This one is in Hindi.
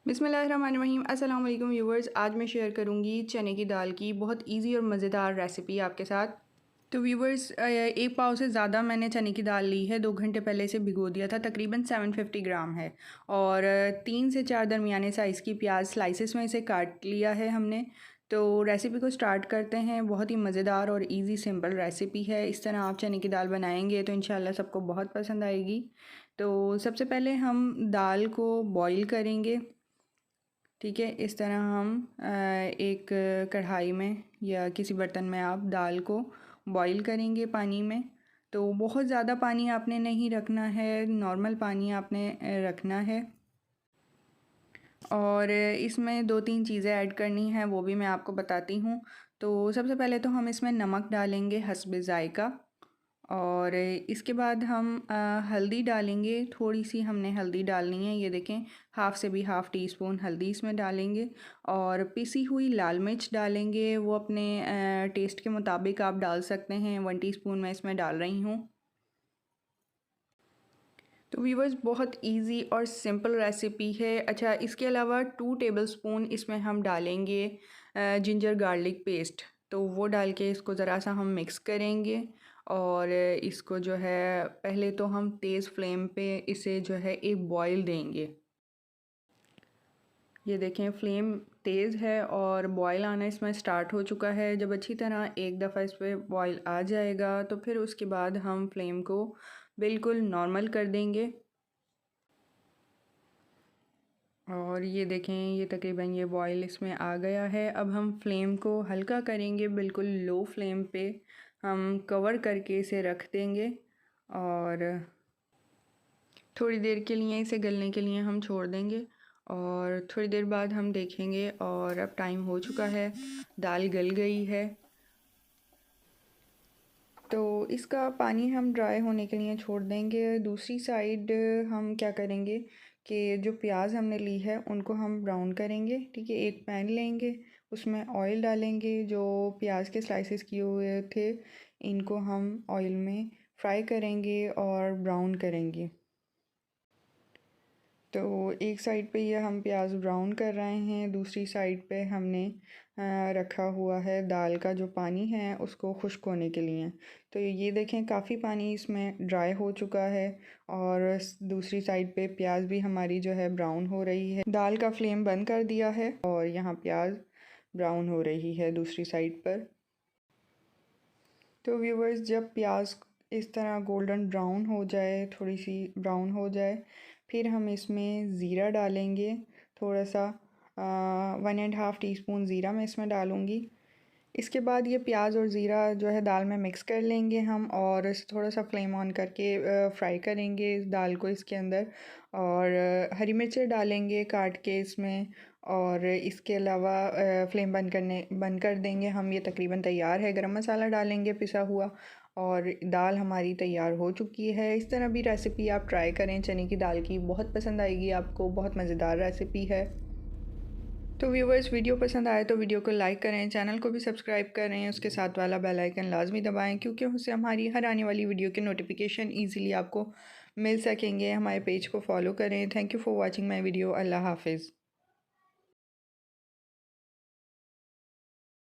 बिस्मिल्लाहिर्रहमानिर्रहीम। अस्सलाम वालेकुम व्यूवर्स। आज मैं शेयर करूंगी चने की दाल की बहुत इजी और मज़ेदार रेसिपी आपके साथ। तो व्यूवर्स, एक पाव से ज़्यादा मैंने चने की दाल ली है। 2 घंटे पहले से भिगो दिया था। तकरीबन 750 ग्राम है और 3 से 4 दरमियाने साइज़ की प्याज स्लाइसेस में इसे काट लिया है हमने। तो रेसिपी को स्टार्ट करते हैं। बहुत ही मज़ेदार और इजी सिंपल रेसिपी है। इस तरह आप चने की दाल बनाएंगे तो इंशाल्लाह सबको बहुत पसंद आएगी। तो सबसे पहले हम दाल को बॉईल करेंगे। ठीक है, इस तरह हम एक कढ़ाई में या किसी बर्तन में आप दाल को बॉईल करेंगे पानी में। तो बहुत ज़्यादा पानी आपने नहीं रखना है, नॉर्मल पानी आपने रखना है। और इसमें 2-3 चीज़ें ऐड करनी हैं, वो भी मैं आपको बताती हूँ। तो सबसे पहले तो हम इसमें नमक डालेंगे हस्बे ज़ायक़ा और इसके बाद हम हल्दी डालेंगे। थोड़ी सी हमने हल्दी डालनी है, ये देखें हाफ़ से भी हाफ़ टी स्पून हल्दी इसमें डालेंगे। और पिसी हुई लाल मिर्च डालेंगे, वो अपने टेस्ट के मुताबिक आप डाल सकते हैं। 1 टीस्पून मैं इसमें डाल रही हूँ। तो व्यूवर्स, बहुत इजी और सिंपल रेसिपी है। अच्छा, इसके अलावा 2 टेबलस्पून इसमें हम डालेंगे जिंजर गार्लिक पेस्ट। तो वो डाल के इसको ज़रा सा हम मिक्स करेंगे और इसको जो है पहले तो हम तेज़ फ्लेम पे इसे जो है एक बॉईल देंगे। ये देखें फ्लेम तेज़ है और बॉयल आना इसमें स्टार्ट हो चुका है। जब अच्छी तरह एक दफ़ा इस पर बॉयल आ जाएगा तो फिर उसके बाद हम फ्लेम को बिल्कुल नॉर्मल कर देंगे। और ये देखें, ये तकरीबन ये बॉयल इसमें आ गया है। अब हम फ्लेम को हल्का करेंगे, बिल्कुल लो फ्लेम पे हम कवर करके इसे रख देंगे और थोड़ी देर के लिए इसे गलने के लिए हम छोड़ देंगे। और थोड़ी देर बाद हम देखेंगे और अब टाइम हो चुका है, दाल गल गई है। तो इसका पानी हम ड्राई होने के लिए छोड़ देंगे। दूसरी साइड हम क्या करेंगे कि जो प्याज हमने ली है उनको हम ब्राउन करेंगे। ठीक है, एक पैन लेंगे, उसमें ऑयल डालेंगे। जो प्याज के स्लाइसेस किए हुए थे इनको हम ऑयल में फ्राई करेंगे और ब्राउन करेंगे। तो एक साइड पे ये हम प्याज ब्राउन कर रहे हैं, दूसरी साइड पे हमने रखा हुआ है दाल का जो पानी है उसको खुश्क होने के लिए। तो ये देखें काफ़ी पानी इसमें ड्राई हो चुका है और दूसरी साइड पे प्याज भी हमारी जो है ब्राउन हो रही है। दाल का फ्लेम बंद कर दिया है और यहाँ प्याज ब्राउन हो रही है दूसरी साइड पर। तो व्यूवर्स, जब प्याज इस तरह गोल्डन ब्राउन हो जाए, थोड़ी सी ब्राउन हो जाए, फिर हम इसमें ज़ीरा डालेंगे। थोड़ा सा 1.5 टीस्पून ज़ीरा मैं इसमें डालूँगी। इसके बाद ये प्याज और ज़ीरा जो है दाल में मिक्स कर लेंगे हम और इसे थोड़ा सा फ्लेम ऑन करके फ्राई करेंगे इस दाल को इसके अंदर। और हरी मिर्चें डालेंगे काट के इसमें। और इसके अलावा फ्लेम बंद कर देंगे हम। ये तकरीबन तैयार है। गरम मसाला डालेंगे पिसा हुआ और दाल हमारी तैयार हो चुकी है। इस तरह भी रेसिपी आप ट्राई करें चने की दाल की, बहुत पसंद आएगी आपको। बहुत मज़ेदार रेसिपी है। तो व्यूवर्स, वीडियो पसंद आए तो वीडियो को लाइक करें, चैनल को भी सब्सक्राइब करें, उसके साथ वाला बेल आइकन लाजमी दबाएं क्योंकि उससे हमारी हर आने वाली वीडियो के नोटिफिकेशन ईज़िली आपको मिल सकेंगे। हमारे पेज को फॉलो करें। Thank you for watching my video. अल्लाह हाफिज़।